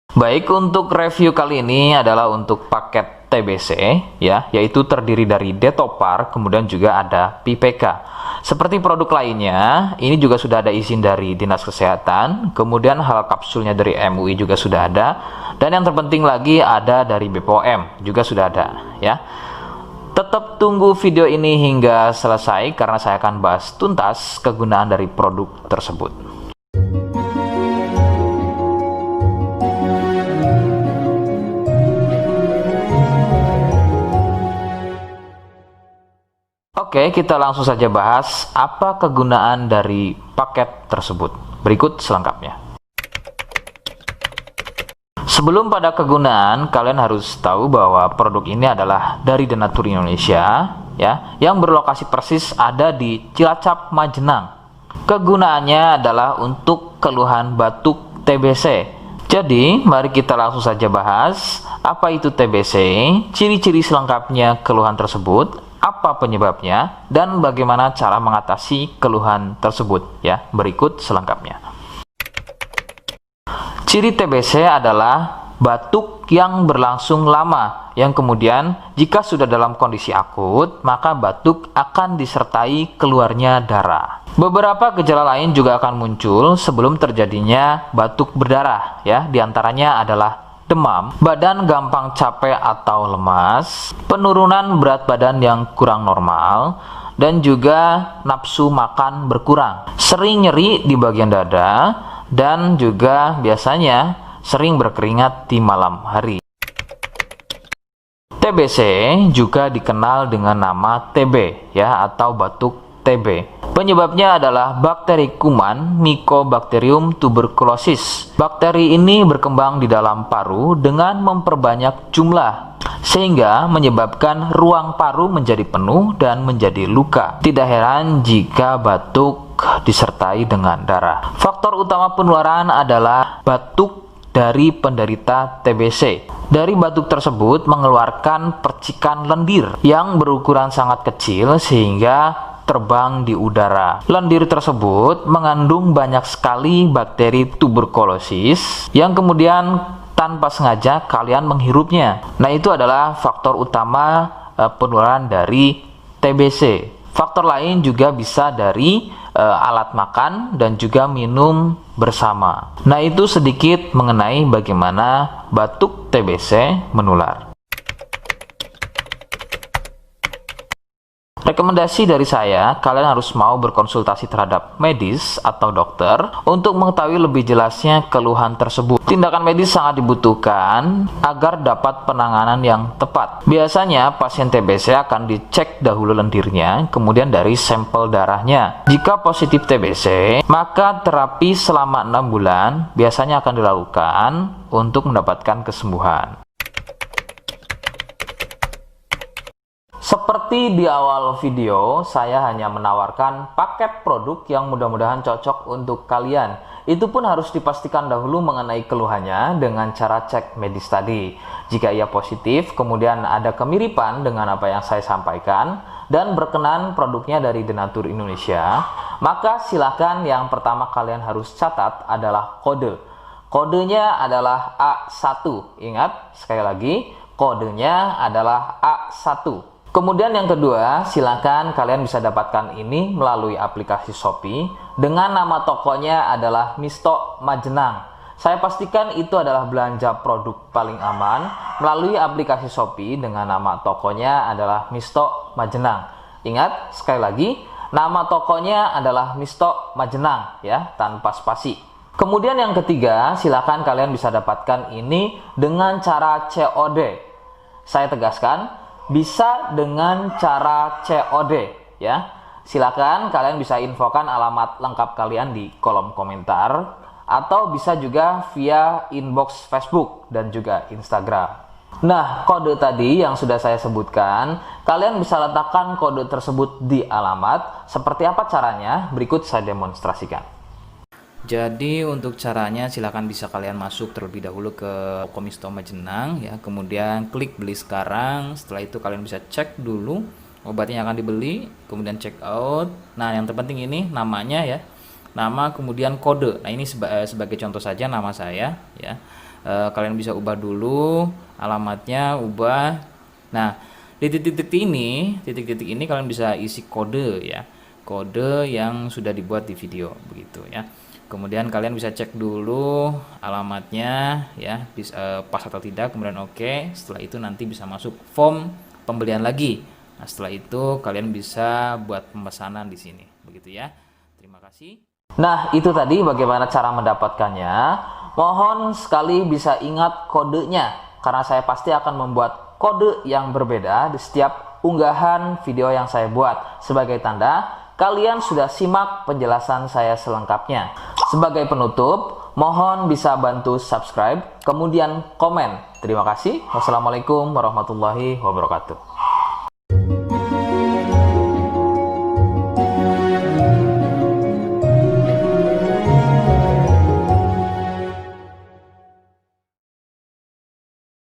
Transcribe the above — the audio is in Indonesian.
Baik, untuk review kali ini adalah untuk paket TBC ya, yaitu terdiri dari Detopar, kemudian juga ada PPK. Seperti produk lainnya, ini juga sudah ada izin dari Dinas Kesehatan, kemudian hal kapsulnya dari MUI juga sudah ada, dan yang terpenting lagi ada dari BPOM juga sudah ada ya. Tetap tunggu video ini hingga selesai karena saya akan bahas tuntas kegunaan dari produk tersebut. Oke, kita langsung saja bahas apa kegunaan dari paket tersebut. Berikut selengkapnya. Sebelum pada kegunaan, kalian harus tahu bahwa produk ini adalah dari Denatur Indonesia, ya, yang berlokasi persis ada di Cilacap, Majenang. Kegunaannya adalah untuk keluhan batuk TBC. Jadi, mari kita langsung saja bahas apa itu TBC, ciri-ciri selengkapnya keluhan tersebut, apa penyebabnya, dan bagaimana cara mengatasi keluhan tersebut ya. Berikut selengkapnya. Ciri TBC adalah batuk yang berlangsung lama, yang kemudian jika sudah dalam kondisi akut, maka batuk akan disertai keluarnya darah. Beberapa gejala lain juga akan muncul sebelum terjadinya batuk berdarah ya. Di antaranya adalah demam, badan gampang capek atau lemas, penurunan berat badan yang kurang normal, dan juga nafsu makan berkurang, sering nyeri di bagian dada, dan juga biasanya sering berkeringat di malam hari. TBC juga dikenal dengan nama TB ya, atau batuk TB. Penyebabnya adalah bakteri kuman Mycobacterium tuberculosis. Bakteri ini berkembang di dalam paru dengan memperbanyak jumlah, sehingga menyebabkan ruang paru menjadi penuh dan menjadi luka. Tidak heran jika batuk disertai dengan darah. Faktor utama penularan adalah batuk dari penderita TBC. Dari batuk tersebut mengeluarkan percikan lendir yang berukuran sangat kecil sehingga terbang di udara. Lendir tersebut mengandung banyak sekali bakteri tuberkulosis yang kemudian tanpa sengaja kalian menghirupnya. Nah, itu adalah faktor utama penularan dari TBC. Faktor lain juga bisa dari alat makan dan juga minum bersama. Nah, itu sedikit mengenai bagaimana batuk TBC menular. Rekomendasi dari saya, kalian harus mau berkonsultasi terhadap medis atau dokter untuk mengetahui lebih jelasnya keluhan tersebut. Tindakan medis sangat dibutuhkan agar dapat penanganan yang tepat. Biasanya pasien TBC akan dicek dahulu lendirnya, kemudian dari sampel darahnya. Jika positif TBC, maka terapi selama 6 bulan biasanya akan dilakukan untuk mendapatkan kesembuhan. Seperti di awal video, saya hanya menawarkan paket produk yang mudah-mudahan cocok untuk kalian. Itu pun harus dipastikan dahulu mengenai keluhannya dengan cara cek medis tadi. Jika ia positif, kemudian ada kemiripan dengan apa yang saya sampaikan, dan berkenan produknya dari Denatur Indonesia, maka silakan yang pertama kalian harus catat adalah kode. Kodenya adalah A1. Ingat, sekali lagi, kodenya adalah A1. Kemudian yang kedua, silakan kalian bisa dapatkan ini melalui aplikasi Shopee dengan nama tokonya adalah Misto Majenang. Saya pastikan itu adalah belanja produk paling aman melalui aplikasi Shopee dengan nama tokonya adalah Misto Majenang. Ingat, sekali lagi, nama tokonya adalah Misto Majenang ya, tanpa spasi. Kemudian yang ketiga, silakan kalian bisa dapatkan ini dengan cara COD. Saya tegaskan, bisa dengan cara COD ya. Silakan kalian bisa infokan alamat lengkap kalian di kolom komentar atau bisa juga via inbox Facebook dan juga Instagram. Nah, kode tadi yang sudah saya sebutkan, kalian bisa letakkan kode tersebut di alamat. Seperti apa caranya? Berikut saya demonstrasikan. Jadi untuk caranya silakan bisa kalian masuk terlebih dahulu ke toko Misto Majenang ya, kemudian klik beli sekarang. Setelah itu kalian bisa cek dulu obatnya yang akan dibeli, kemudian check out. Nah, yang terpenting ini namanya ya, nama kemudian kode. Nah, ini sebagai contoh saja nama saya ya. Kalian bisa ubah dulu alamatnya, ubah. Nah, di titik-titik ini kalian bisa isi kode ya, kode yang sudah dibuat di video begitu ya. Kemudian kalian bisa cek dulu alamatnya ya, pas atau tidak, kemudian oke. Setelah itu nanti bisa masuk form pembelian lagi. Nah, setelah itu kalian bisa buat pemesanan di sini begitu ya. Terima kasih. Nah, itu tadi bagaimana cara mendapatkannya. Mohon sekali bisa ingat kodenya, karena saya pasti akan membuat kode yang berbeda di setiap unggahan video yang saya buat. Sebagai tanda, kalian sudah simak penjelasan saya selengkapnya. Sebagai penutup, mohon bisa bantu subscribe, kemudian komen. Terima kasih. Wassalamualaikum warahmatullahi wabarakatuh.